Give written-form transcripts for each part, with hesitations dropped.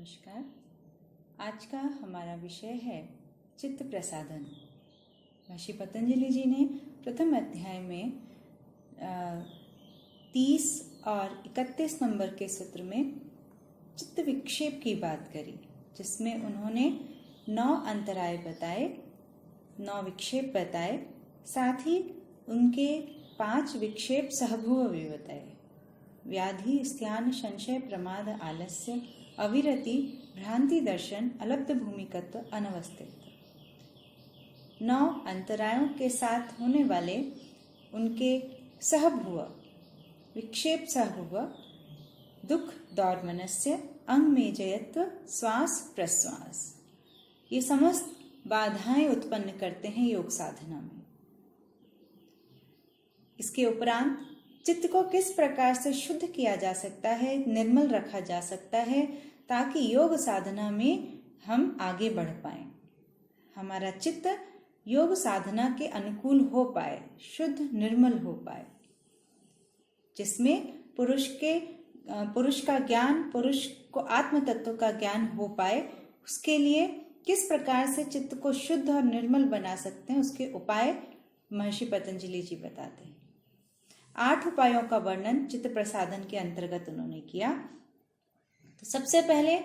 नमस्कार। आज का हमारा विषय है चित्त प्रसादन। महर्षि पतंजलि जी ने प्रथम अध्याय में 30 और 31 नंबर के सूत्र में चित्त विक्षेप की बात करी, जिसमें उन्होंने 9 अंतराय बताए, 9 विक्षेप बताए, साथ ही उनके 5 विक्षेप सहभुव भी बताए। व्याधि, स्थान, संशय, प्रमाद, आलस्य, अविरति, भ्रांति, दर्शन, अलब्ध भूमिकत्व, अनवस्थित। 9 अंतरायों के साथ होने वाले उनके सहभुव विक्षेप सहभुव दुख, दौर्मनस्य, अंग में जयत्व, श्वास प्रश्वास, ये समस्त बाधाएं उत्पन्न करते हैं योग साधना में। इसके उपरांत चित्त को किस प्रकार से शुद्ध किया जा सकता है, निर्मल रखा जा सकता है, ताकि योग साधना में हम आगे बढ़ पाएं, हमारा चित्त योग साधना के अनुकूल हो पाए, शुद्ध निर्मल हो पाए, जिसमें पुरुष का ज्ञान, पुरुष को आत्म तत्व का ज्ञान हो पाए। उसके लिए किस प्रकार से चित्त को शुद्ध और निर्मल बना सकते हैं, उसके उपाय महर्षि पतंजलि जी बताते हैं। 8 उपायों का वर्णन चित्त प्रसादन के अंतर्गत उन्होंने किया। तो सबसे पहले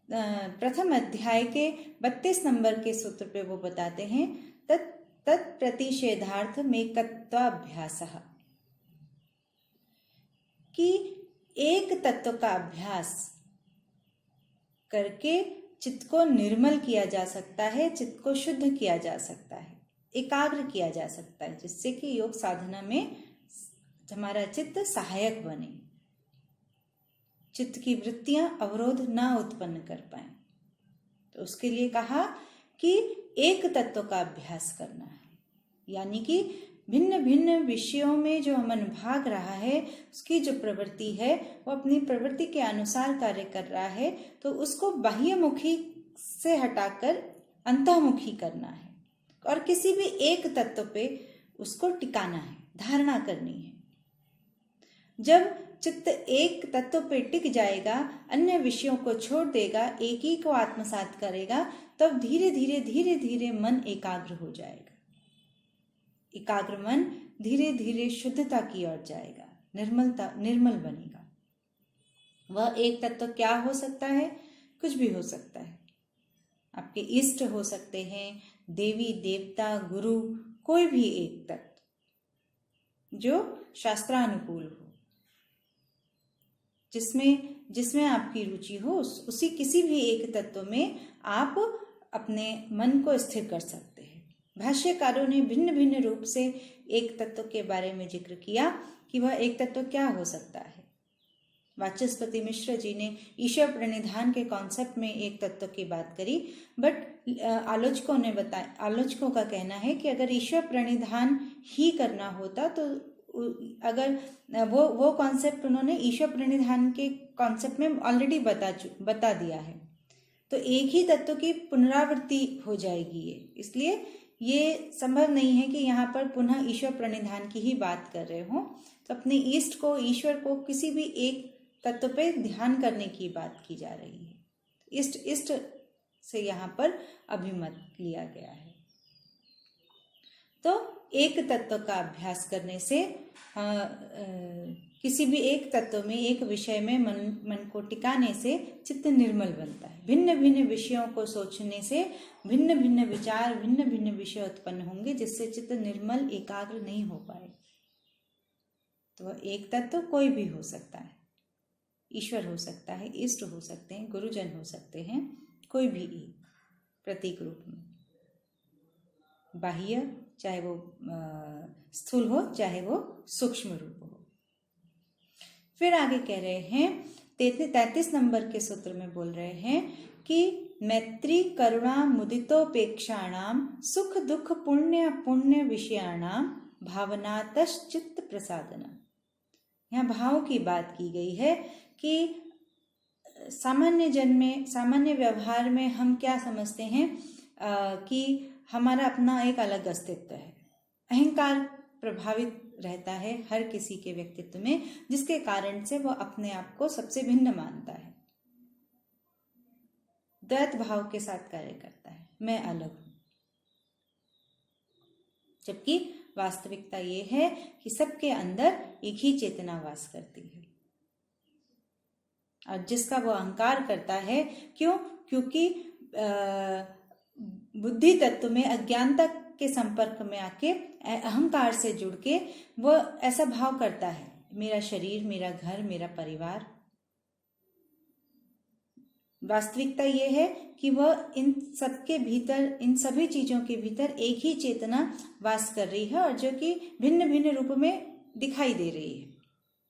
प्रथम अध्याय के 32 नंबर के सूत्र पे वो बताते हैं तत्प्रतिषेधार्थ मेकत्वाभ्यासः, कि एक तत्व का अभ्यास करके चित्त को निर्मल किया जा सकता है, चित्त को शुद्ध किया जा सकता है, एकाग्र किया जा सकता है, जिससे कि योग साधना में हमारा चित्त सहायक बने, चित्त की वृत्तियां अवरोध ना उत्पन्न कर पाए। तो उसके लिए कहा कि एक तत्व का अभ्यास करना है, यानी कि भिन्न भिन्न विषयों में जो मन भाग रहा है, उसकी जो प्रवृत्ति है वो अपनी प्रवृत्ति के अनुसार कार्य कर रहा है, तो उसको बाह्यमुखी से हटाकर अंतर्मुखी करना है और किसी भी एक तत्व पे उसको टिकाना है, धारणा करनी है। जब चित्त एक तत्व पे टिक जाएगा, अन्य विषयों को छोड़ देगा, एक ही को आत्मसात करेगा, तब धीरे धीरे मन एकाग्र हो जाएगा। एकाग्र मन धीरे धीरे शुद्धता की ओर जाएगा, निर्मल बनेगा। वह एक तत्व क्या हो सकता है? कुछ भी हो सकता है। आपके इष्ट हो सकते हैं, देवी देवता, गुरु, कोई भी एक तत्व जो शास्त्रानुकूल हो, जिसमें आपकी रुचि हो, उसी किसी भी एक तत्व में आप अपने मन को स्थिर कर सकते हैं। भाष्यकारों ने भिन्न भिन्न रूप से एक तत्व के बारे में जिक्र किया कि वह एक तत्व क्या हो सकता है। वाचस्पति मिश्र जी ने ईश्वर प्रणिधान के कॉन्सेप्ट में एक तत्व की बात करी, बट आलोचकों का कहना है कि अगर ईश्वर प्रणिधान ही करना होता तो अगर वो कॉन्सेप्ट उन्होंने ईश्वर प्रणिधान के कॉन्सेप्ट में ऑलरेडी बता दिया है, तो एक ही तत्व की पुनरावृत्ति हो जाएगी ये, इसलिए ये संभव नहीं है कि यहाँ पर पुनः ईश्वर प्रणिधान की ही बात कर रहे हो। तो अपने ईष्ट को, ईश्वर को किसी भी एक तत्व पे ध्यान करने की बात की जा रही है। इष्ट से यहाँ पर अभिमत लिया गया है। तो एक तत्व का अभ्यास करने से किसी भी एक तत्व में, एक विषय में मन को टिकाने से चित्त निर्मल बनता है। भिन्न भिन्न विषयों को सोचने से भिन्न भिन्न विचार, भिन्न भिन्न विषय उत्पन्न होंगे, जिससे चित्त निर्मल, एकाग्र नहीं हो पाए। तो एक तत्व कोई भी हो सकता है, ईश्वर हो सकता है, इष्ट हो सकते हैं, गुरुजन हो सकते हैं, कोई भी एक प्रतीक रूप में, बाह्य, चाहे वो स्थूल हो, चाहे वो सूक्ष्म रूप हो। फिर आगे कह रहे हैं 33 नंबर के सूत्र में बोल रहे हैं कि मैत्री करुणा मुदितोपेक्षाणाम सुख दुख पुण्य विषयाणाम भावनातश्चित्त प्रसादना। यहाँ भाव की बात की गई है कि सामान्य व्यवहार में हम क्या समझते हैं कि हमारा अपना एक अलग अस्तित्व है। अहंकार प्रभावित रहता है हर किसी के व्यक्तित्व में, जिसके कारण से वह अपने आप को सबसे भिन्न मानता है। द्वैत भाव के साथ कार्य करता है, मैं अलग हूं। जबकि वास्तविकता ये है कि सबके अंदर एक ही चेतना वास करती है, और जिसका वो अहंकार करता है, क्यों? क्योंकि बुद्धि तत्व में अज्ञानता के संपर्क में आके अहंकार से जुड़ के वो ऐसा भाव करता है, मेरा शरीर, मेरा घर, मेरा परिवार। वास्तविकता ये है कि वह इन सबके भीतर, इन सभी चीजों के भीतर एक ही चेतना वास कर रही है, और जो कि भिन्न भिन्न रूप में दिखाई दे रही है।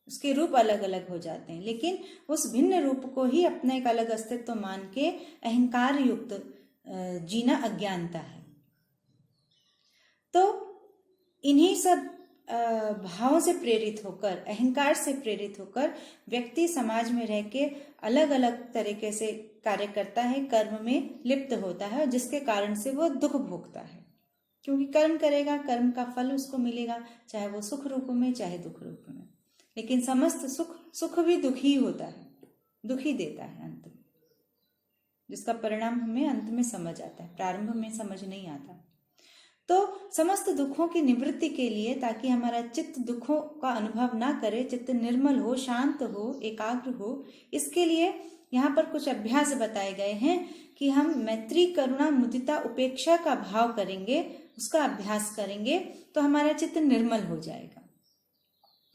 उसके रूप अलग अलग हो जाते हैं, लेकिन उस भिन्न रूप को ही अपना एक अलग अस्तित्व मान के अहंकार युक्त जीना अज्ञानता है। तो इन्हीं सब भावों से प्रेरित होकर, अहंकार से प्रेरित होकर व्यक्ति समाज में रह के अलग अलग तरीके से कार्य करता है, कर्म में लिप्त होता है, और जिसके कारण से वो दुख भोगता है। क्योंकि कर्म करेगा, कर्म का फल उसको मिलेगा, चाहे वो सुख रूप में चाहे दुख रूप में। लेकिन समस्त सुख भी दुखी होता है, दुखी देता है अंत में, जिसका परिणाम हमें अंत में समझ आता है, प्रारंभ में समझ नहीं आता। तो समस्त दुखों की निवृत्ति के लिए, ताकि हमारा चित्त दुखों का अनुभव ना करे, चित्त निर्मल हो, शांत हो, एकाग्र हो, इसके लिए यहाँ पर कुछ अभ्यास बताए गए हैं कि हम मैत्री, करुणा, मुदिता, उपेक्षा का भाव करेंगे, उसका अभ्यास करेंगे तो हमारा चित्त निर्मल हो जाएगा।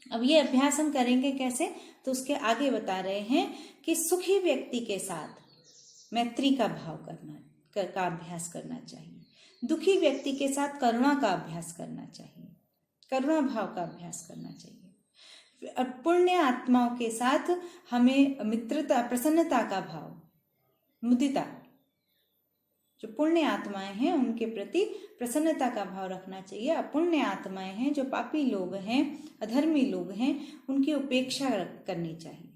अब ये अभ्यास हम करेंगे कैसे? तो उसके आगे बता रहे हैं कि सुखी व्यक्ति के साथ मैत्री का भाव का अभ्यास करना चाहिए, दुखी व्यक्ति के साथ करुणा का अभ्यास करना चाहिए, करुणा भाव का अभ्यास करना चाहिए। पुण्य आत्माओं के साथ हमें मित्रता, प्रसन्नता का भाव, मुदिता, जो पुण्य आत्माएं हैं उनके प्रति प्रसन्नता का भाव रखना चाहिए। अपुण्य आत्माएं हैं, जो पापी लोग हैं, अधर्मी लोग हैं, उनकी उपेक्षा करनी चाहिए।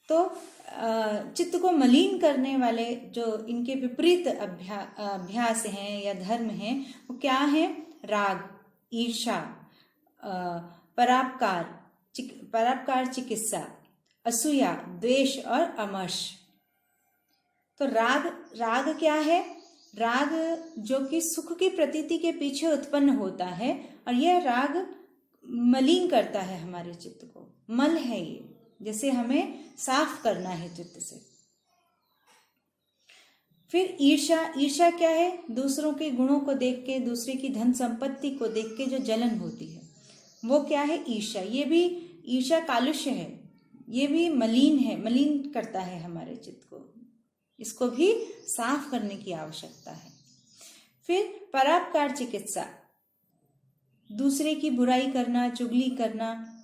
तो चित्त को मलिन करने वाले जो इनके विपरीत अभ्यास हैं या धर्म हैं, वो क्या है? राग, ईर्षा, परापकार चिकित्सा, असूया, द्वेष और अमर्ष। तो राग क्या है? राग जो कि सुख की प्रतीति के पीछे उत्पन्न होता है, और यह राग मलिन करता है हमारे चित्त को, मल है ये, जैसे हमें साफ करना है चित्त से। फिर ईर्षा क्या है? दूसरों के गुणों को देख के, दूसरे की धन संपत्ति को देख के जो जलन होती है, वो क्या है? ईर्षा। ये भी ईर्षा कालुष्य है, ये भी मलिन है, मलिन करता है हमारे चित्त को, इसको भी साफ करने की आवश्यकता है। फिर परापकार चिकित्सा, दूसरे की बुराई करना, चुगली करना,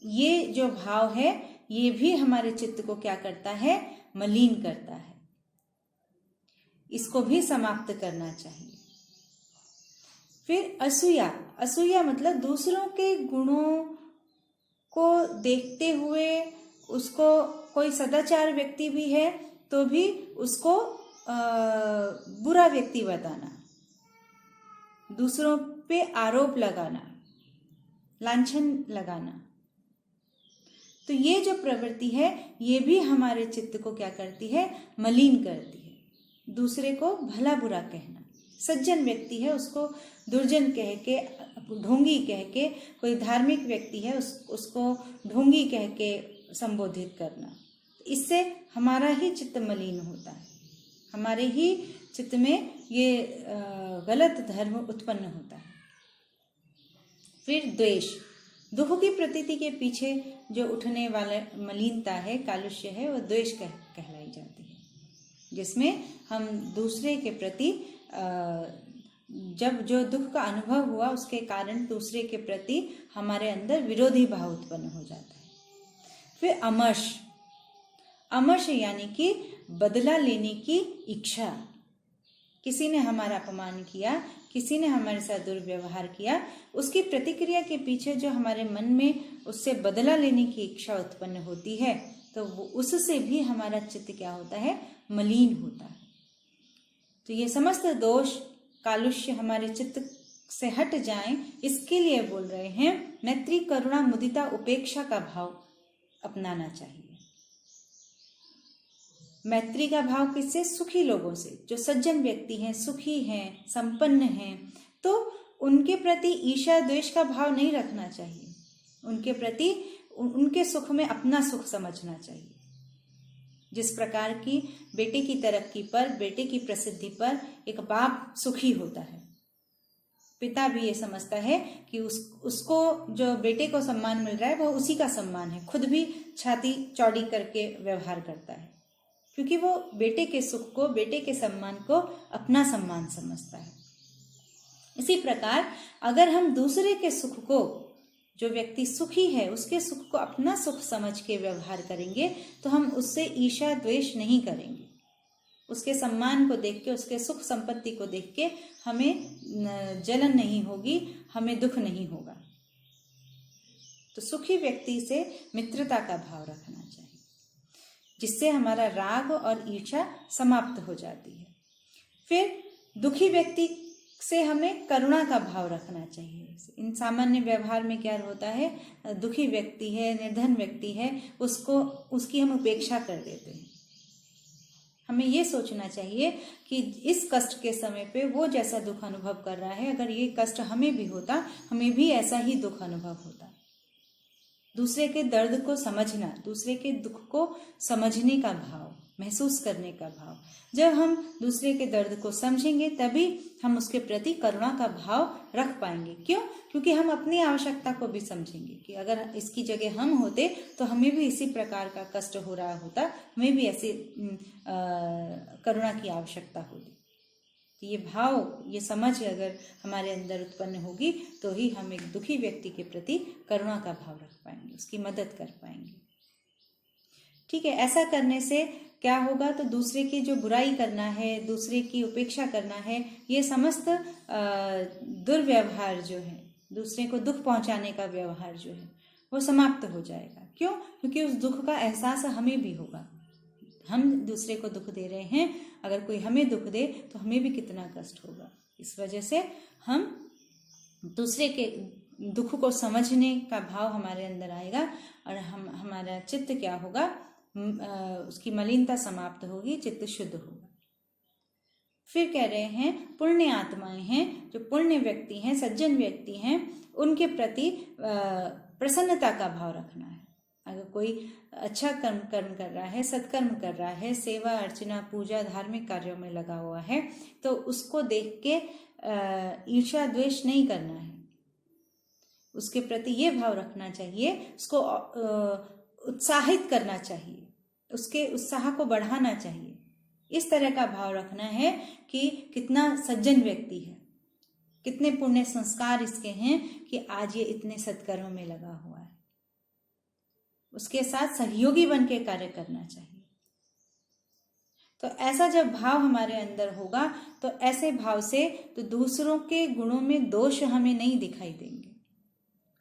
ये जो भाव है ये भी हमारे चित्त को क्या करता है? मलिन करता है, इसको भी समाप्त करना चाहिए। फिर असूया मतलब दूसरों के गुणों को देखते हुए, उसको कोई सदाचार व्यक्ति भी है तो भी उसको बुरा व्यक्ति बताना, दूसरों पे आरोप लगाना, लांछन लगाना। तो ये जो प्रवृत्ति है ये भी हमारे चित्त को क्या करती है? मलिन करती है। दूसरे को भला बुरा कहना, सज्जन व्यक्ति है उसको दुर्जन कह के, ढोंगी कह के, कोई धार्मिक व्यक्ति है उसको ढोंगी कह के संबोधित करना, इससे हमारा ही चित्त मलिन होता है, हमारे ही चित्त में ये गलत धर्म उत्पन्न होता है। फिर द्वेष, दुख की प्रतीति के पीछे जो उठने वाला मलिनता है, कालुष्य है, वो द्वेष कहलाई जाती है, जिसमें हम दूसरे के प्रति जब जो दुख का अनुभव हुआ उसके कारण दूसरे के प्रति हमारे अंदर विरोधी भाव उत्पन्न हो जाता है। फिर अमर्ष यानी कि बदला लेने की इच्छा, किसी ने हमारा अपमान किया, किसी ने हमारे साथ दुर्व्यवहार किया, उसकी प्रतिक्रिया के पीछे जो हमारे मन में उससे बदला लेने की इच्छा उत्पन्न होती है, तो वो उससे भी हमारा चित्त क्या होता है? मलिन होता है। तो ये समस्त दोष, कालुष्य हमारे चित्त से हट जाएं, इसके लिए बोल रहे हैं मैत्री, करुणा, मुदिता, उपेक्षा का भाव अपनाना चाहिए। मैत्री का भाव किससे? सुखी लोगों से। जो सज्जन व्यक्ति हैं, सुखी हैं, संपन्न हैं, तो उनके प्रति ईर्ष्या द्वेष का भाव नहीं रखना चाहिए। उनके प्रति उनके सुख में अपना सुख समझना चाहिए। जिस प्रकार की बेटे की तरक्की पर, बेटे की प्रसिद्धि पर एक बाप सुखी होता है, पिता भी ये समझता है कि उसको जो बेटे को सम्मान मिल रहा है वो उसी का सम्मान है, खुद भी छाती चौड़ी करके व्यवहार करता है, क्योंकि वो बेटे के सुख को, बेटे के सम्मान को अपना सम्मान समझता है। इसी प्रकार अगर हम दूसरे के सुख को, जो व्यक्ति सुखी है उसके सुख को अपना सुख समझ के व्यवहार करेंगे तो हम उससे ईर्ष्या द्वेष नहीं करेंगे। उसके सम्मान को देख के, उसके सुख संपत्ति को देख के हमें जलन नहीं होगी, हमें दुख नहीं होगा। तो सुखी व्यक्ति से मित्रता का भाव रखना चाहिए, जिससे हमारा राग और ईर्ष्या समाप्त हो जाती है। फिर दुखी व्यक्ति से हमें करुणा का भाव रखना चाहिए। इन सामान्य व्यवहार में क्या होता है, दुखी व्यक्ति है, निर्धन व्यक्ति है, उसकी हम उपेक्षा कर देते हैं। हमें ये सोचना चाहिए कि इस कष्ट के समय पे वो जैसा दुख अनुभव कर रहा है, अगर ये कष्ट हमें भी होता, हमें भी ऐसा ही दुख अनुभव होता। दूसरे के दर्द को समझना, दूसरे के दुख को समझने का भाव, महसूस करने का भाव। जब हम दूसरे के दर्द को समझेंगे तभी हम उसके प्रति करुणा का भाव रख पाएंगे। क्यों? क्योंकि हम अपनी आवश्यकता को भी समझेंगे कि अगर इसकी जगह हम होते तो हमें भी इसी प्रकार का कष्ट हो रहा होता, हमें भी ऐसी करुणा की आवश्यकता होती। ये भाव, ये समझ अगर हमारे अंदर उत्पन्न होगी तो ही हम एक दुखी व्यक्ति के प्रति करुणा का भाव रख पाएंगे, उसकी मदद कर पाएंगे। ठीक है, ऐसा करने से क्या होगा, तो दूसरे की जो बुराई करना है, दूसरे की उपेक्षा करना है, ये समस्त दुर्व्यवहार जो है, दूसरे को दुख पहुंचाने का व्यवहार जो है वो समाप्त हो जाएगा। क्यों? क्योंकि उस दुख का एहसास हमें भी होगा। हम दूसरे को दुख दे रहे हैं, अगर कोई हमें दुख दे तो हमें भी कितना कष्ट होगा। इस वजह से हम दूसरे के दुख को समझने का भाव हमारे अंदर आएगा और हमारा चित्त क्या होगा, उसकी मलिनता समाप्त होगी, चित्त शुद्ध होगा। फिर कह रहे हैं पुण्य आत्माएं हैं, जो पुण्य व्यक्ति हैं, सज्जन व्यक्ति हैं, उनके प्रति प्रसन्नता का भाव रखना है। अगर कोई अच्छा कर्म कर रहा है, सत्कर्म कर रहा है, सेवा अर्चना पूजा धार्मिक कार्यों में लगा हुआ है, तो उसको देख के ईर्ष्या द्वेष नहीं करना है। उसके प्रति ये भाव रखना चाहिए, उसको उत्साहित करना चाहिए, उसके उत्साह को बढ़ाना चाहिए। इस तरह का भाव रखना है कि कितना सज्जन व्यक्ति है, कितने पुण्य संस्कार इसके हैं कि आज ये इतने सत्कर्म में लगा हुआ है। उसके साथ सहयोगी बन के कार्य करना चाहिए। तो ऐसा जब भाव हमारे अंदर होगा तो ऐसे भाव से तो दूसरों के गुणों में दोष हमें नहीं दिखाई देंगे।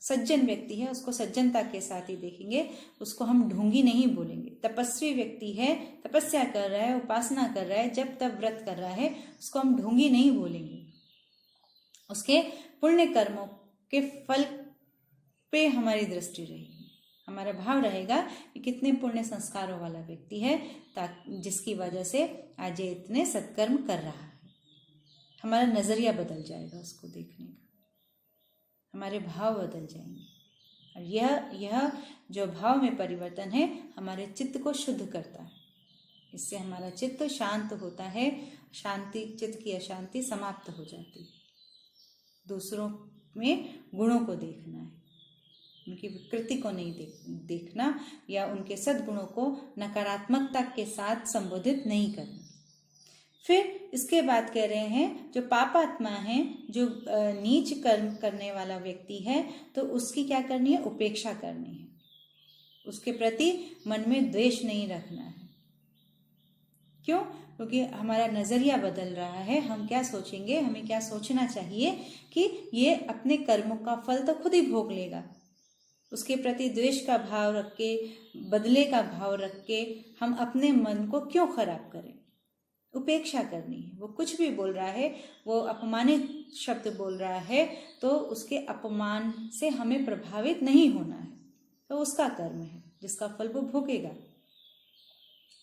सज्जन व्यक्ति है, उसको सज्जनता के साथ ही देखेंगे, उसको हम ढोंगी नहीं बोलेंगे। तपस्वी व्यक्ति है, तपस्या कर रहा है, उपासना कर रहा है, जब तब व्रत कर रहा है, उसको हम ढोंगी नहीं बोलेंगे। उसके पुण्य कर्मों के फल पे हमारी दृष्टि रहेगी, हमारा भाव रहेगा कि कितने पुण्य संस्कारों वाला व्यक्ति है, जिसकी वजह से आज ये इतने सत्कर्म कर रहा है। हमारा नजरिया बदल जाएगा उसको देखने का, हमारे भाव बदल जाएंगे। और यह जो भाव में परिवर्तन है हमारे चित्त को शुद्ध करता है। इससे हमारा चित्त शांत होता है, शांति, चित्त की अशांति समाप्त हो जाती है। दूसरों में गुणों को देखना है, उनकी विकृति को नहीं देखना या उनके सद्गुणों को नकारात्मकता के साथ संबोधित नहीं करना। फिर इसके बाद कह रहे हैं जो पापात्मा है, जो नीच कर्म करने वाला व्यक्ति है, तो उसकी क्या करनी है, उपेक्षा करनी है। उसके प्रति मन में द्वेष नहीं रखना है। क्यों? क्योंकि हमारा नजरिया बदल रहा है। हम क्या सोचेंगे, हमें क्या सोचना चाहिए कि ये अपने कर्मों का फल तो खुद ही भोग लेगा। उसके प्रति द्वेष का भाव रख के, बदले का भाव रख के हम अपने मन को क्यों खराब करें। उपेक्षा करनी है। वो कुछ भी बोल रहा है, वो अपमानित शब्द बोल रहा है, तो उसके अपमान से हमें प्रभावित नहीं होना है। तो उसका कर्म है जिसका फल वो भोगेगा।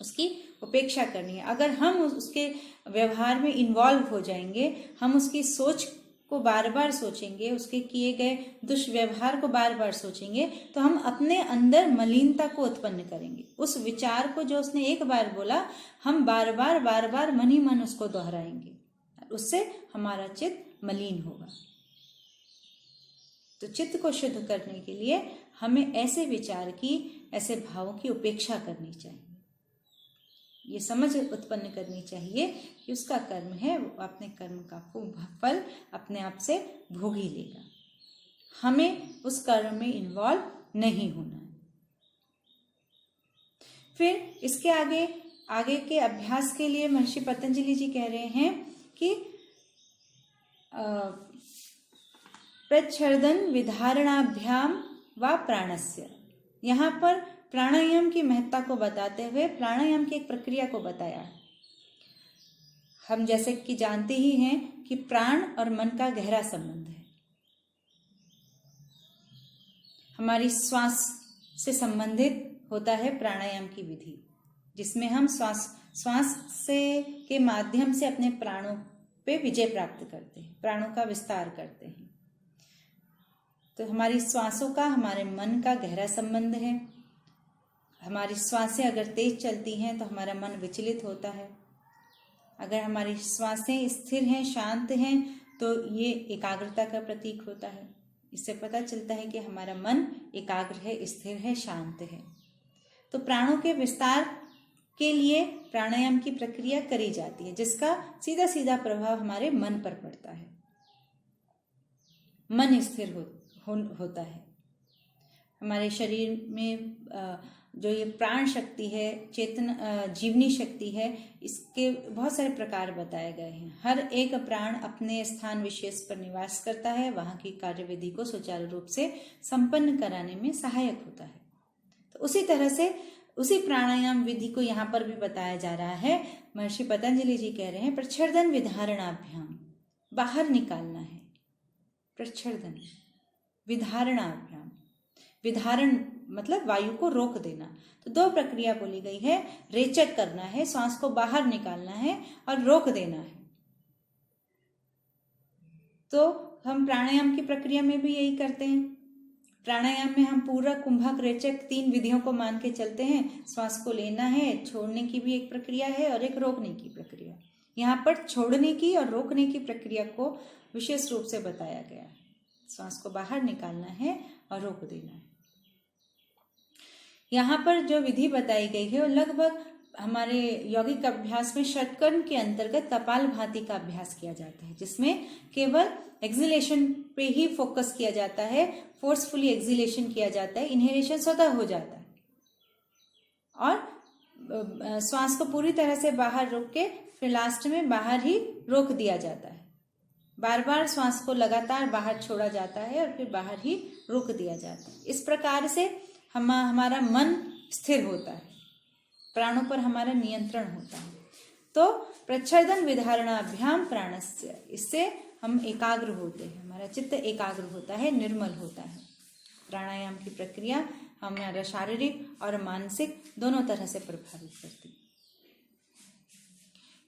उसकी उपेक्षा करनी है। अगर हम उसके व्यवहार में इन्वॉल्व हो जाएंगे, हम उसकी सोच को बार बार सोचेंगे, उसके किए गए दुष्व्यवहार को बार बार सोचेंगे, तो हम अपने अंदर मलिनता को उत्पन्न करेंगे। उस विचार को जो उसने एक बार बोला, हम बार बार मन ही मन उसको दोहराएंगे, उससे हमारा चित्त मलिन होगा। तो चित्त को शुद्ध करने के लिए हमें ऐसे विचार की, ऐसे भावों की उपेक्षा करनी चाहिए। ये समझ उत्पन्न करनी चाहिए कि उसका कर्म है, वो अपने कर्म का फल अपने आप से भोग ही लेगा, हमें उस कर्म में इन्वॉल्व नहीं होना है। फिर इसके आगे के अभ्यास के लिए महर्षि पतंजलि जी कह रहे हैं कि प्रच्छर्दन विधारणाभ्याम व प्राणस्य। यहाँ पर प्राणायाम की महत्ता को बताते हुए प्राणायाम की एक प्रक्रिया को बताया। हम जैसे कि जानते ही हैं कि प्राण और मन का गहरा संबंध है। हमारी श्वास से संबंधित होता है प्राणायाम की विधि, जिसमें हम श्वास से के माध्यम से अपने प्राणों पे विजय प्राप्त करते हैं, प्राणों का विस्तार करते हैं। तो हमारी श्वासों का हमारे मन का गहरा संबंध है। हमारी श्वासें अगर तेज चलती हैं तो हमारा मन विचलित होता है। अगर हमारी श्वासें स्थिर हैं, शांत हैं, तो ये एकाग्रता का प्रतीक होता है। इससे पता चलता है कि हमारा मन एकाग्र है, स्थिर है, शांत है। तो प्राणों के विस्तार के लिए प्राणायाम की प्रक्रिया करी जाती है, जिसका सीधा सीधा प्रभाव हमारे मन पर पड़ता है। मन स्थिर होता है। हमारे शरीर में जो ये प्राण शक्ति है, जीवनी शक्ति है, इसके बहुत सारे प्रकार बताए गए हैं। हर एक प्राण अपने स्थान विशेष पर निवास करता है, वहाँ की कार्यविधि को सुचारू रूप से संपन्न कराने में सहायक होता है। तो उसी तरह से उसी प्राणायाम विधि को यहाँ पर भी बताया जा रहा है। महर्षि पतंजलि जी कह रहे हैं प्रच्छर्दन विधारणाभ्याम, बाहर निकालना है। प्रच्छर्दन विधारणाभ्याम, विधारण मतलब वायु को रोक देना। तो दो प्रक्रिया बोली गई है, रेचक करना है, सांस को बाहर निकालना है और रोक देना है। तो हम प्राणायाम की प्रक्रिया में भी यही करते हैं। प्राणायाम में हम पूरक, कुंभक, रेचक 3 विधियों को मान के चलते हैं। श्वास को लेना है, छोड़ने की भी एक प्रक्रिया है और एक रोकने की प्रक्रिया। यहाँ पर छोड़ने की और रोकने की प्रक्रिया को विशेष रूप से बताया गया है। श्वास को बाहर निकालना है और रोक देना है। यहाँ पर जो विधि बताई गई है वो लगभग हमारे यौगिक अभ्यास में षटकर्म के अंतर्गत कपालभाति का अभ्यास किया जाता है, जिसमें केवल एक्सिलेशन पे ही फोकस किया जाता है, फोर्सफुली एक्सिलेशन किया जाता है, इनहेलेशन स्वतः हो जाता है और श्वास को पूरी तरह से बाहर रोक के फिर लास्ट में बाहर ही रोक दिया जाता है। बार बार श्वास को लगातार बाहर छोड़ा जाता है और फिर बाहर ही रोक दिया जाता है। इस प्रकार से हमारा मन स्थिर होता है, प्राणों पर हमारा नियंत्रण होता है। तो प्रच्छर्दन विधारणाभ्याम प्राणस्य, इससे हम एकाग्र होते हैं, हमारा चित्त एकाग्र होता है, निर्मल होता है। प्राणायाम की प्रक्रिया हमारा शारीरिक और मानसिक दोनों तरह से प्रभावित करती है।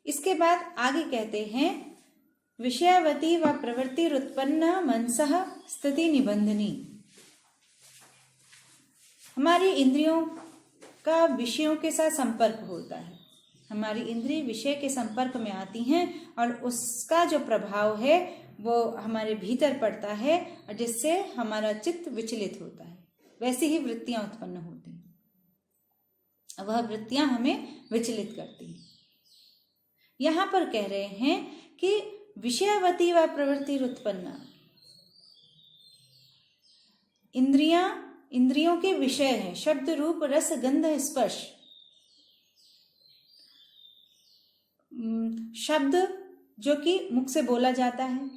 इसके बाद आगे कहते हैं विषयावती व प्रवृत्तिरुत्पन्न मनसः स्थिति निबंधनी। हमारी इंद्रियों का विषयों के साथ संपर्क होता है। हमारी इंद्रिय विषय के संपर्क में आती हैं और उसका जो प्रभाव है वो हमारे भीतर पड़ता है और जिससे हमारा चित्त विचलित होता है। वैसी ही वृत्तियां उत्पन्न होती हैं, वह वृत्तियां हमें विचलित करती हैं। यहां पर कह रहे हैं कि विषयावती व प्रवृत्ति उत्पन्न, इंद्रियों के विषय है, शब्द, रूप, रस, गंध, स्पर्श। शब्द जो कि मुख से बोला जाता है,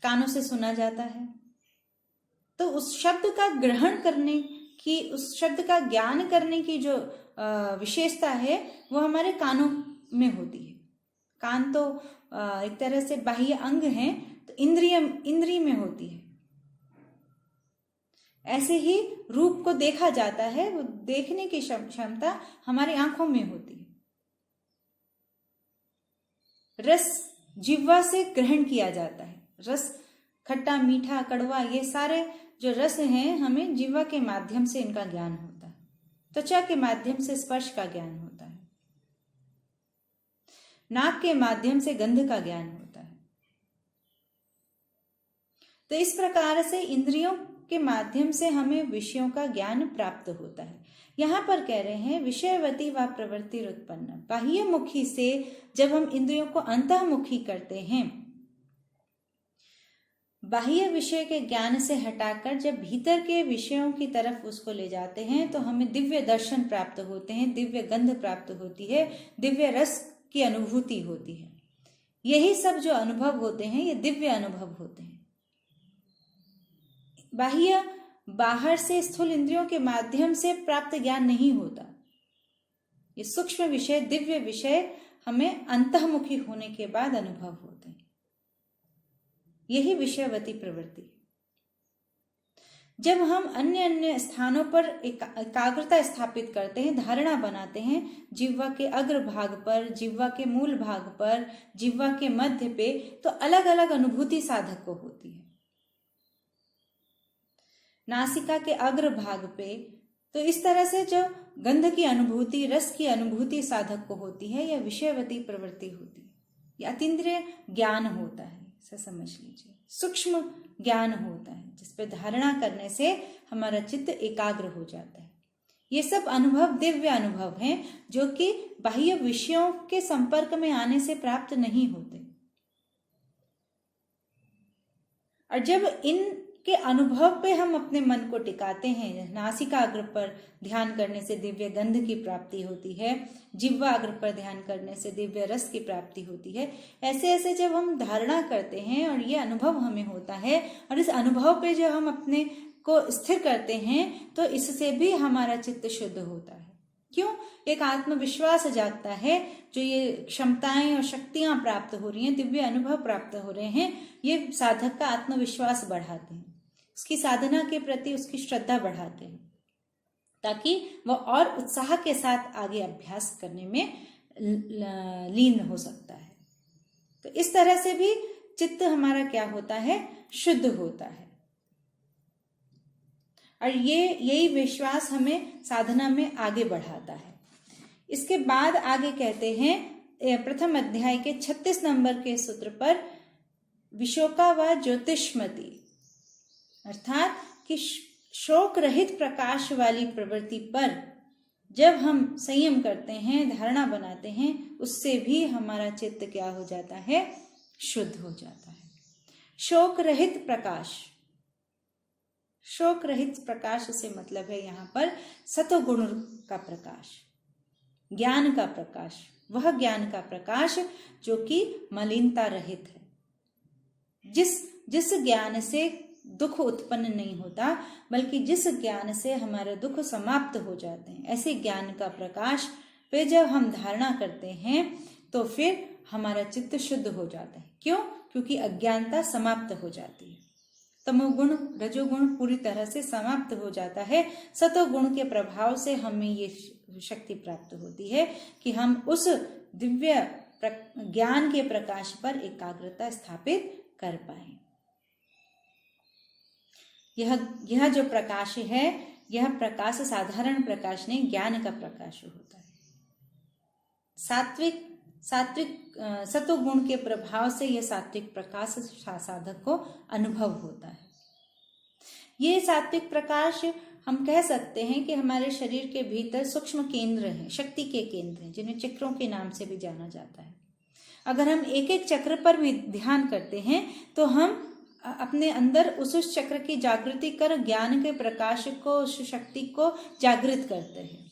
कानों से सुना जाता है, तो उस शब्द का ग्रहण करने की, उस शब्द का ज्ञान करने की जो विशेषता है वो हमारे कानों में होती है। कान तो एक तरह से बाह्य अंग हैं, तो इंद्रिय में होती है। ऐसे ही रूप को देखा जाता है, वो देखने की क्षमता हमारी आंखों में होती है। रस जिह्वा से ग्रहण किया जाता है। रस खट्टा, मीठा, कड़वा, ये सारे जो रस हैं हमें जिह्वा के माध्यम से इनका ज्ञान होता है। त्वचा के माध्यम से स्पर्श का ज्ञान होता है। नाक के माध्यम से गंध का ज्ञान होता है। तो इस प्रकार से इंद्रियों के माध्यम से हमें विषयों का ज्ञान प्राप्त होता है। यहां पर कह रहे हैं विषयवती व प्रवृत्ति उत्पन्न। बाह्य मुखी से जब हम इंद्रियों को अंतर्मुखी करते हैं, बाह्य विषय के ज्ञान से हटाकर जब भीतर के विषयों की तरफ उसको ले जाते हैं, तो हमें दिव्य दर्शन प्राप्त होते हैं, दिव्य गंध प्राप्त होती है, दिव्य रस की अनुभूति होती है। यही सब जो अनुभव होते हैं ये दिव्य अनुभव होते हैं। बाह्य बाहर से स्थूल इंद्रियों के माध्यम से प्राप्त ज्ञान नहीं होता। ये सूक्ष्म विषय, दिव्य विषय हमें अंतर्मुखी होने के बाद अनुभव होते हैं। यही विषयवती प्रवृत्ति। जब हम अन्य अन्य स्थानों पर एकाग्रता स्थापित करते हैं, धारणा बनाते हैं, जिह्वा के अग्र भाग पर, जिह्वा के मूल भाग पर, जिह्वा के मध्य पे, तो अलग अलग अनुभूति साधक को होती है। नासिका के अग्र भाग पे, तो इस तरह से जो गंध की अनुभूति, रस की अनुभूति साधक को होती है, यह विषयवती प्रवृत्ति होती है। यह अतीन्द्रिय ज्ञान होता है, ऐसा समझ लीजिए। सूक्ष्म ज्ञान होता है जिस पे धारणा करने से हमारा चित्त एकाग्र हो जाता है। ये सब अनुभव दिव्य अनुभव हैं जो कि बाह्य विषयों के संपर्क में आने से प्राप्त नहीं होते। और जब इनके अनुभव पे हम अपने मन को टिकाते हैं, नासिकाग्र पर ध्यान करने से दिव्य गंध की प्राप्ति होती है, जिह्वाग्र पर ध्यान करने से दिव्य रस की प्राप्ति होती है। ऐसे ऐसे जब हम धारणा करते हैं और ये अनुभव हमें होता है, और इस अनुभव पे जब हम अपने को स्थिर करते हैं, तो इससे भी हमारा चित्त शुद्ध होता है। क्यों? एक आत्मविश्वास जागता है। जो ये क्षमताएं और शक्तियां प्राप्त हो रही हैं, दिव्य अनुभव प्राप्त हो रहे हैं, ये साधक का आत्मविश्वास बढ़ाते हैं, उसकी साधना के प्रति उसकी श्रद्धा बढ़ाते हैं, ताकि वह और उत्साह के साथ आगे अभ्यास करने में लीन हो सकता है। तो इस तरह से भी चित्त हमारा क्या होता है? शुद्ध होता है। और यही विश्वास हमें साधना में आगे बढ़ाता है। इसके बाद आगे कहते हैं प्रथम अध्याय के 36 नंबर के सूत्र पर, विशोका व ज्योतिष्मति, अर्थात कि शोक रहित प्रकाश वाली प्रवृत्ति पर जब हम संयम करते हैं, धारणा बनाते हैं, उससे भी हमारा चित्त क्या हो जाता है? शुद्ध हो जाता है। शोक रहित प्रकाश, शोक रहित प्रकाश से मतलब है यहाँ पर सतोगुण का प्रकाश, ज्ञान का प्रकाश, वह ज्ञान का प्रकाश जो कि मलिनता रहित है, जिस ज्ञान से दुख उत्पन्न नहीं होता, बल्कि जिस ज्ञान से हमारे दुख समाप्त हो जाते हैं, ऐसे ज्ञान का प्रकाश पे जब हम धारणा करते हैं तो फिर हमारा चित्त शुद्ध हो जाता है। क्यों? क्योंकि अज्ञानता समाप्त हो जाती है, तमोगुण रजोगुण पूरी तरह से समाप्त हो जाता है। सतोगुण के प्रभाव से हमें ये शक्ति प्राप्त होती है कि हम उस दिव्य ज्ञान के प्रकाश पर एकाग्रता स्थापित कर पाए। यह जो प्रकाश है, यह प्रकाश साधारण प्रकाश नहीं, ज्ञान का प्रकाश होता है। सात्विक सतोगुण के प्रभाव से यह सात्विक प्रकाश साधक को अनुभव होता है। ये सात्विक प्रकाश हम कह सकते हैं कि हमारे शरीर के भीतर सूक्ष्म केंद्र हैं, शक्ति के केंद्र हैं, जिन्हें चक्रों के नाम से भी जाना जाता है। अगर हम एक एक चक्र पर भी ध्यान करते हैं तो हम अपने अंदर उस चक्र की जागृति कर ज्ञान के प्रकाश को, उस शक्ति को जागृत करते हैं।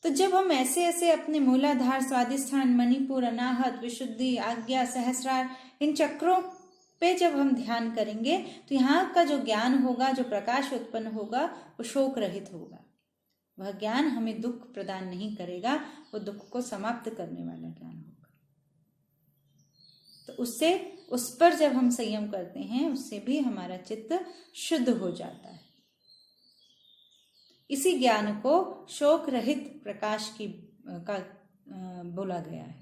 तो जब हम ऐसे ऐसे अपने मूलाधार, स्वादिष्ठान, मणिपुर, अनाहत, विशुद्धि, आज्ञा, सहस्रार, इन चक्रों पे जब हम ध्यान करेंगे तो यहाँ का जो ज्ञान होगा, जो प्रकाश उत्पन्न होगा, वो शोक रहित होगा। वह ज्ञान हमें दुख प्रदान नहीं करेगा, वो दुख को समाप्त करने वाला ज्ञान होगा। तो उससे उस पर जब हम संयम करते हैं उससे भी हमारा चित्त शुद्ध हो जाता है। इसी ज्ञान को शोक रहित प्रकाश का बोला गया है,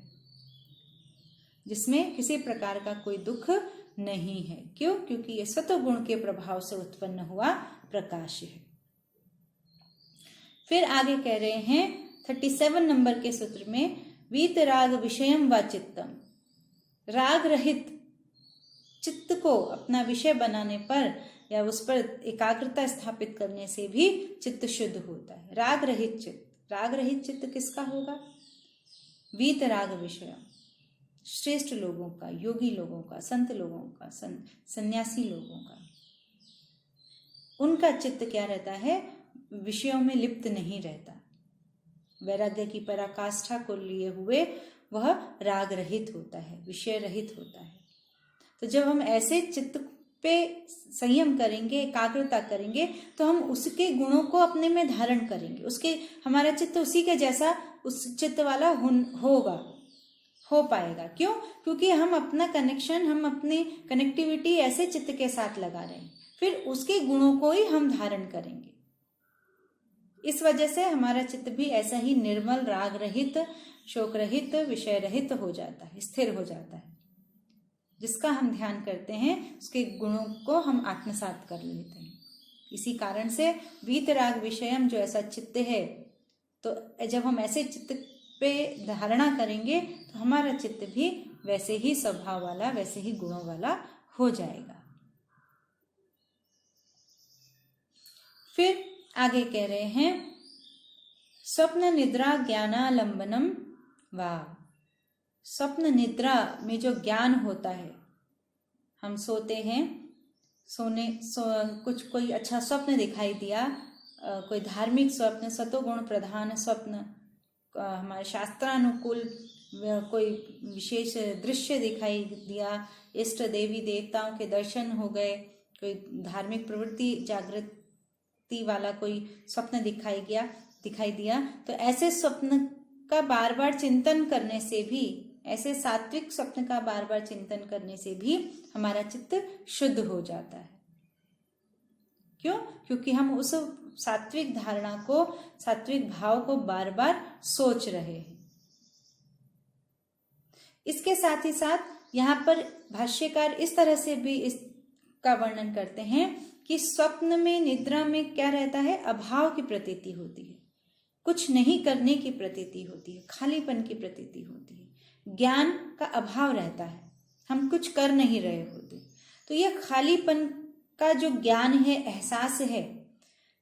जिसमें किसी प्रकार का कोई दुख नहीं है। क्यों? क्योंकि ये सत्व गुण के प्रभाव से उत्पन्न हुआ प्रकाश है। फिर आगे कह रहे हैं 37 नंबर के सूत्र में, वीतराग विषयम व चित्तम। राग रहित चित्त को अपना विषय बनाने पर या उस पर एकाग्रता स्थापित करने से भी चित्त शुद्ध होता है। राग रहित चित्त, राग रहित चित्त किसका होगा? वीतराग विषय, श्रेष्ठ लोगों का, योगी लोगों का, संत लोगों का, सन्यासी लोगों का। उनका चित्त क्या रहता है? विषयों में लिप्त नहीं रहता। वैराग्य की पराकाष्ठा को लिए हुए वह राग रहित होता है, विषय रहित होता है। तो जब हम ऐसे चित्त पे संयम करेंगे, एकाग्रता करेंगे, तो हम उसके गुणों को अपने में धारण करेंगे। उसके हमारा चित्त उसी के जैसा, उस चित्त वाला हो पाएगा। क्यों? क्योंकि हम अपना कनेक्शन, हम अपनी कनेक्टिविटी ऐसे चित्त के साथ लगा रहे हैं, फिर उसके गुणों को ही हम धारण करेंगे। इस वजह से हमारा चित्त भी ऐसा ही निर्मल, राग रहित, शोक रहित, विषय रहित हो जाता है, स्थिर हो जाता है। जिसका हम ध्यान करते हैं उसके गुणों को हम आत्मसात कर लेते हैं। इसी कारण से वीतराग विषयम जो ऐसा चित्त है, तो जब हम ऐसे चित्त पे धारणा करेंगे तो हमारा चित्त भी वैसे ही स्वभाव वाला, वैसे ही गुणों वाला हो जाएगा। फिर आगे कह रहे हैं, स्वप्न निद्रा ज्ञानालंबनम वा। स्वप्न निद्रा में जो ज्ञान होता है, हम सोते हैं, कोई अच्छा स्वप्न दिखाई दिया, कोई धार्मिक स्वप्न, सतोगुण प्रधान स्वप्न, हमारे शास्त्रानुकूल कोई विशेष दृश्य दिखाई दिया, इष्ट देवी देवताओं के दर्शन हो गए, कोई धार्मिक प्रवृत्ति जागृति वाला कोई स्वप्न दिखाई दिया, तो ऐसे स्वप्न का बार बार चिंतन करने से भी, ऐसे सात्विक स्वप्न का बार बार चिंतन करने से भी हमारा चित्त शुद्ध हो जाता है। क्यों? क्योंकि हम उस सात्विक धारणा को, सात्विक भाव को बार बार सोच रहे हैं। इसके साथ ही साथ यहाँ पर भाष्यकार इस तरह से भी इसका वर्णन करते हैं कि स्वप्न में, निद्रा में क्या रहता है? अभाव की प्रतीति होती है, कुछ नहीं करने की प्रतीति होती है, खालीपन की प्रतीति होती है, ज्ञान का अभाव रहता है, हम कुछ कर नहीं रहे होते। तो यह खालीपन का जो ज्ञान है, एहसास है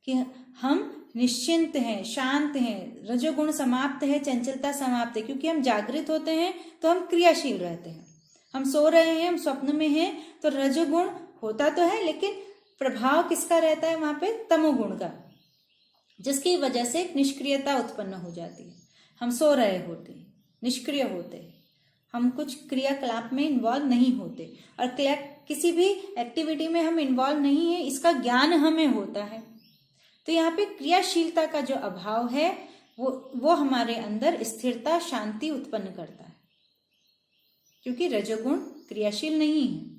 कि हम निश्चिंत हैं, शांत हैं, रजोगुण समाप्त है, चंचलता समाप्त है। क्योंकि हम जागृत होते हैं तो हम क्रियाशील रहते हैं, हम सो रहे हैं, हम स्वप्न में हैं, तो रजोगुण होता तो है, लेकिन प्रभाव किसका रहता है वहां पे? तमोगुण का, जिसकी वजह से एक निष्क्रियता उत्पन्न हो जाती है। हम सो रहे होते हैं, निष्क्रिय होते हैं, हम कुछ क्रियाकलाप में इन्वॉल्व नहीं होते, और किसी भी एक्टिविटी में हम इन्वॉल्व नहीं है, इसका ज्ञान हमें होता है। तो यहाँ पे क्रियाशीलता का जो अभाव है वो हमारे अंदर स्थिरता, शांति उत्पन्न करता है, क्योंकि रजोगुण क्रियाशील नहीं है।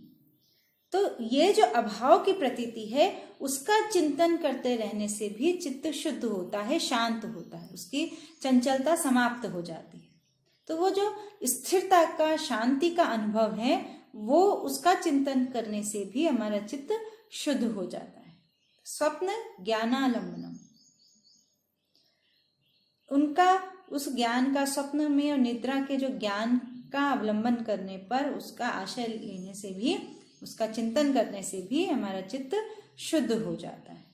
तो ये जो अभाव की प्रतीति है, उसका चिंतन करते रहने से भी चित्त शुद्ध होता है, शांत होता है, उसकी चंचलता समाप्त हो जाती है। तो वो जो स्थिरता का, शांति का अनुभव है, वो उसका चिंतन करने से भी हमारा चित्त शुद्ध हो जाता है। स्वप्न ज्ञानालंबनम, उनका उस ज्ञान का, स्वप्न में और निद्रा के जो ज्ञान का अवलंबन करने पर, उसका आशय लेने से भी, उसका चिंतन करने से भी हमारा चित्त शुद्ध हो जाता है।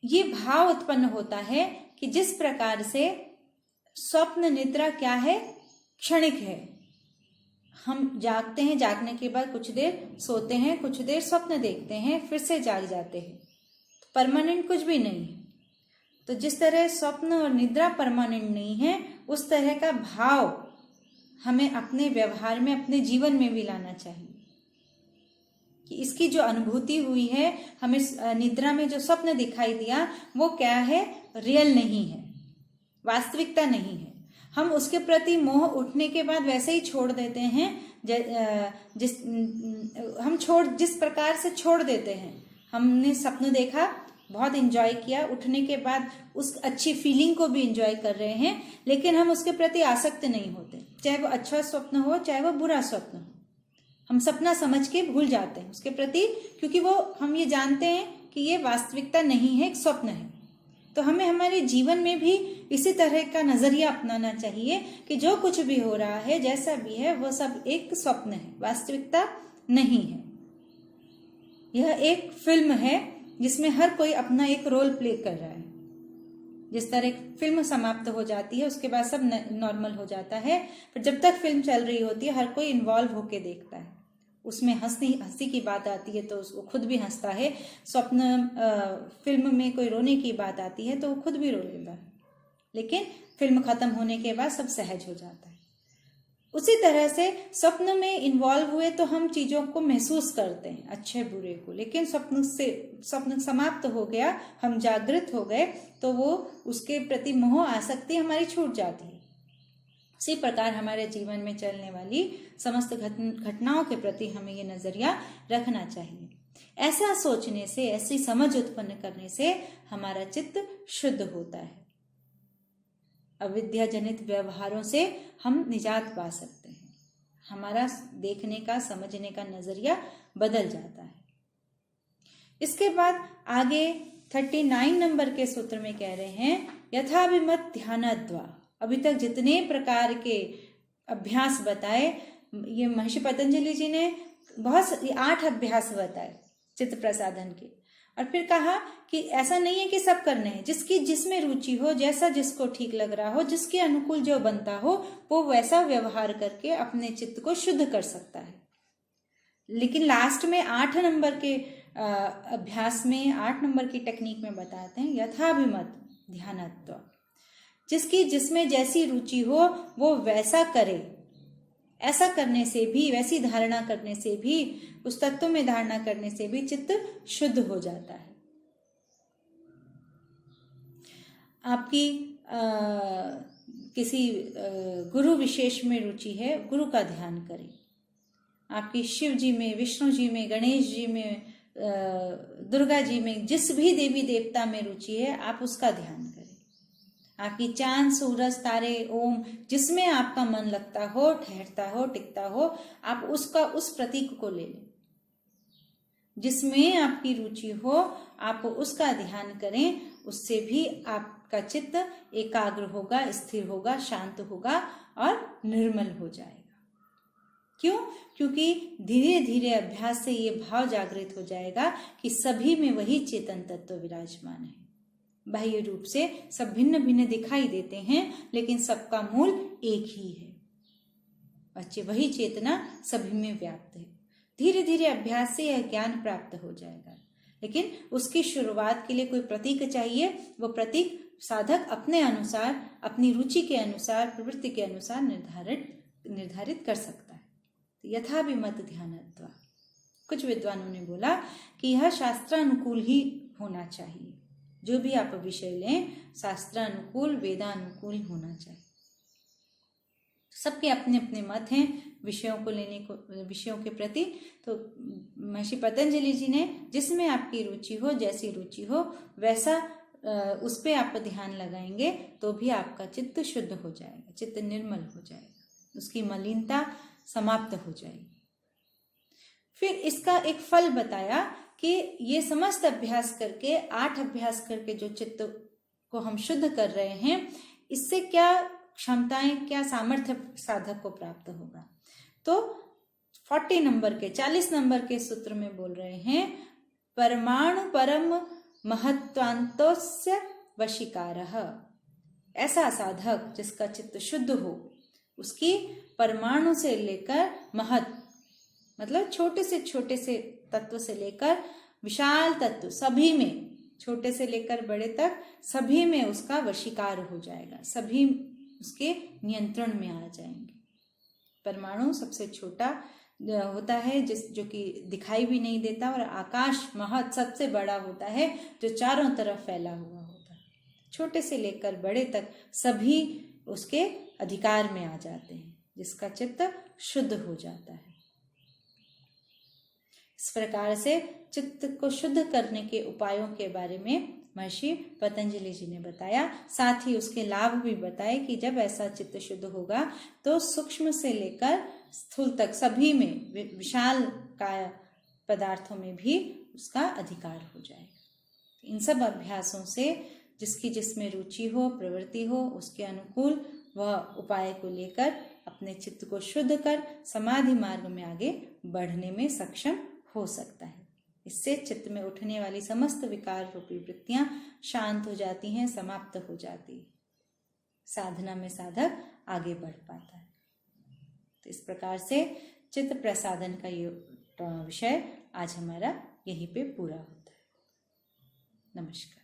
ये भाव उत्पन्न होता है कि जिस प्रकार से स्वप्न निद्रा क्या है? क्षणिक है। हम जागते हैं, जागने के बाद कुछ देर सोते हैं, कुछ देर स्वप्न देखते हैं, फिर से जाग जाते हैं, तो परमानेंट कुछ भी नहीं है। तो जिस तरह स्वप्न और निद्रा परमानेंट नहीं है, उस तरह का भाव हमें अपने व्यवहार में, अपने जीवन में भी लाना चाहिए कि इसकी जो अनुभूति हुई है, हमें निद्रा में जो स्वप्न दिखाई दिया, वो क्या है? रियल नहीं है, वास्तविकता नहीं है। हम उसके प्रति मोह उठने के बाद वैसे ही छोड़ देते हैं, जिस प्रकार से छोड़ देते हैं। हमने सपना देखा, बहुत एंजॉय किया, उठने के बाद उस अच्छी फीलिंग को भी एंजॉय कर रहे हैं, लेकिन हम उसके प्रति आसक्त नहीं होते, चाहे वो अच्छा स्वप्न हो चाहे वो बुरा स्वप्न हो। हम सपना समझ के भूल जाते हैं उसके प्रति, क्योंकि वो हम ये जानते हैं कि ये वास्तविकता नहीं है, एक स्वप्न है। तो हमें हमारे जीवन में भी इसी तरह का नजरिया अपनाना चाहिए कि जो कुछ भी हो रहा है, जैसा भी है, वो सब एक स्वप्न है, वास्तविकता नहीं है। यह एक फिल्म है जिसमें हर कोई अपना एक रोल प्ले कर रहा है। जिस तरह फिल्म समाप्त हो जाती है उसके बाद सब नॉर्मल हो जाता है, पर जब तक फिल्म चल रही होती है हर कोई इन्वॉल्व होके देखता है। उसमें हंसी की बात आती है तो उसको खुद भी हंसता है, फिल्म में कोई रोने की बात आती है तो वो खुद भी रो लेता है, लेकिन फिल्म खत्म होने के बाद सब सहज हो जाता है। उसी तरह से स्वप्न में इन्वॉल्व हुए तो हम चीजों को महसूस करते हैं, अच्छे बुरे को, लेकिन स्वप्न समाप्त हो गया, हम जागृत हो गए, तो वो उसके प्रति मोह आसक्ति हमारी छूट जाती है। उसी प्रकार हमारे जीवन में चलने वाली समस्त घटनाओं के प्रति हमें ये नजरिया रखना चाहिए। ऐसा सोचने से, ऐसी समझ उत्पन्न करने से हमारा चित्त शुद्ध होता है। अविद्या जनित व्यवहारों से हम निजात पा सकते हैं। हमारा देखने का, समझने का नजरिया बदल जाता है। इसके बाद आगे 39 नंबर के सूत्र में कह रहे हैं, यथाभिमत ध्यानद्वा। अभी तक जितने प्रकार के अभ्यास बताए, ये महर्षि पतंजलि जी ने 8 अभ्यास बताए चित्त प्रसाधन के, और फिर कहा कि ऐसा नहीं है कि सब करने हैं, जिसमें रुचि हो, जैसा जिसको ठीक लग रहा हो, जिसके अनुकूल जो बनता हो, वो वैसा व्यवहार करके अपने चित्त को शुद्ध कर सकता है। लेकिन लास्ट में 8 नंबर के अभ्यास में, 8 नंबर की टेक्निक में बताते हैं, यथाभिमत ध्यानत्व। जिसमें जैसी रुचि हो वो वैसा करे। ऐसा करने से भी, वैसी धारणा करने से भी, उस तत्व में धारणा करने से भी चित्त शुद्ध हो जाता है। आपकी किसी गुरु विशेष में रुचि है, गुरु का ध्यान करें। आपकी शिव जी में, विष्णु जी में, गणेश जी में, दुर्गा जी में, जिस भी देवी देवता में रुचि है आप उसका ध्यान करें। आपकी चांद, सूरज, तारे, ओम, जिसमें आपका मन लगता हो, ठहरता हो, टिकता हो, आप उस प्रतीक को ले लें। जिसमें आपकी रुचि हो आप उसका ध्यान करें, उससे भी आपका चित्त एकाग्र होगा, स्थिर होगा, शांत होगा और निर्मल हो जाएगा। क्यों? क्योंकि धीरे धीरे अभ्यास से ये भाव जागृत हो जाएगा कि सभी में वही चेतन तत्व विराजमान है। बाह्य रूप से सब भिन्न भिन्न दिखाई देते हैं, लेकिन सबका मूल एक ही है। बच्चे, वही चेतना सभी में व्याप्त है। धीरे धीरे अभ्यास से यह ज्ञान प्राप्त हो जाएगा, लेकिन उसकी शुरुआत के लिए कोई प्रतीक चाहिए। वो प्रतीक साधक अपने अनुसार, अपनी रुचि के अनुसार, प्रवृत्ति के अनुसार निर्धारित कर सकता है। यथाभिमत ध्यानत्वा। कुछ विद्वानों ने बोला कि यह शास्त्रानुकूल ही होना चाहिए। जो भी आप विषय लें, शास्त्रानुकूल, वेदानुकूल होना चाहिए। सबके अपने अपने मत हैं विषयों के प्रति। तो महर्षि पतंजलि जी ने, जिसमें आपकी रुचि हो, जैसी रुचि हो, वैसा उस पे आप ध्यान लगाएंगे तो भी आपका चित्त शुद्ध हो जाएगा, चित्त निर्मल हो जाएगा, उसकी मलिनता समाप्त हो जाएगी। फिर इसका एक फल बताया कि ये समस्त अभ्यास करके, 8 अभ्यास करके जो चित्त को हम शुद्ध कर रहे हैं, इससे क्या क्षमताएं, क्या सामर्थ्य साधक को प्राप्त होगा। तो 40 नंबर के सूत्र में बोल रहे हैं, परमाणु परम महत्वांतोस्य वशीकारः। ऐसा साधक जिसका चित्त शुद्ध हो, उसकी परमाणु से लेकर महत्, मतलब छोटे से तत्व से लेकर विशाल तत्व, सभी में, छोटे से लेकर बड़े तक सभी में उसका वशीकार हो जाएगा, सभी उसके नियंत्रण में आ जाएंगे। परमाणु सबसे छोटा होता है, जो कि दिखाई भी नहीं देता, और आकाश महत् सबसे बड़ा होता है, जो चारों तरफ फैला हुआ होता है। छोटे से लेकर बड़े तक सभी उसके अधिकार में आ जाते हैं, जिसका चित्त शुद्ध हो जाता है। इस प्रकार से चित्त को शुद्ध करने के उपायों के बारे में महर्षि पतंजलि जी ने बताया। साथ ही उसके लाभ भी बताए कि जब ऐसा चित्त शुद्ध होगा तो सूक्ष्म से लेकर स्थूल तक सभी में, विशाल काय पदार्थों में भी उसका अधिकार हो जाएगा। इन सब अभ्यासों से जिसकी जिसमें रुचि हो, प्रवृत्ति हो, उसके अनुकूल वह उपाय को लेकर अपने चित्त को शुद्ध कर समाधि मार्ग में आगे बढ़ने में सक्षम हो सकता है। इससे चित्त में उठने वाली समस्त विकार रूपी वृत्तियां शांत हो जाती हैं, समाप्त हो जाती है। साधना में साधक आगे बढ़ पाता है। तो इस प्रकार से चित्त प्रसादन का ये विषय आज हमारा यहीं पे पूरा होता है। नमस्कार।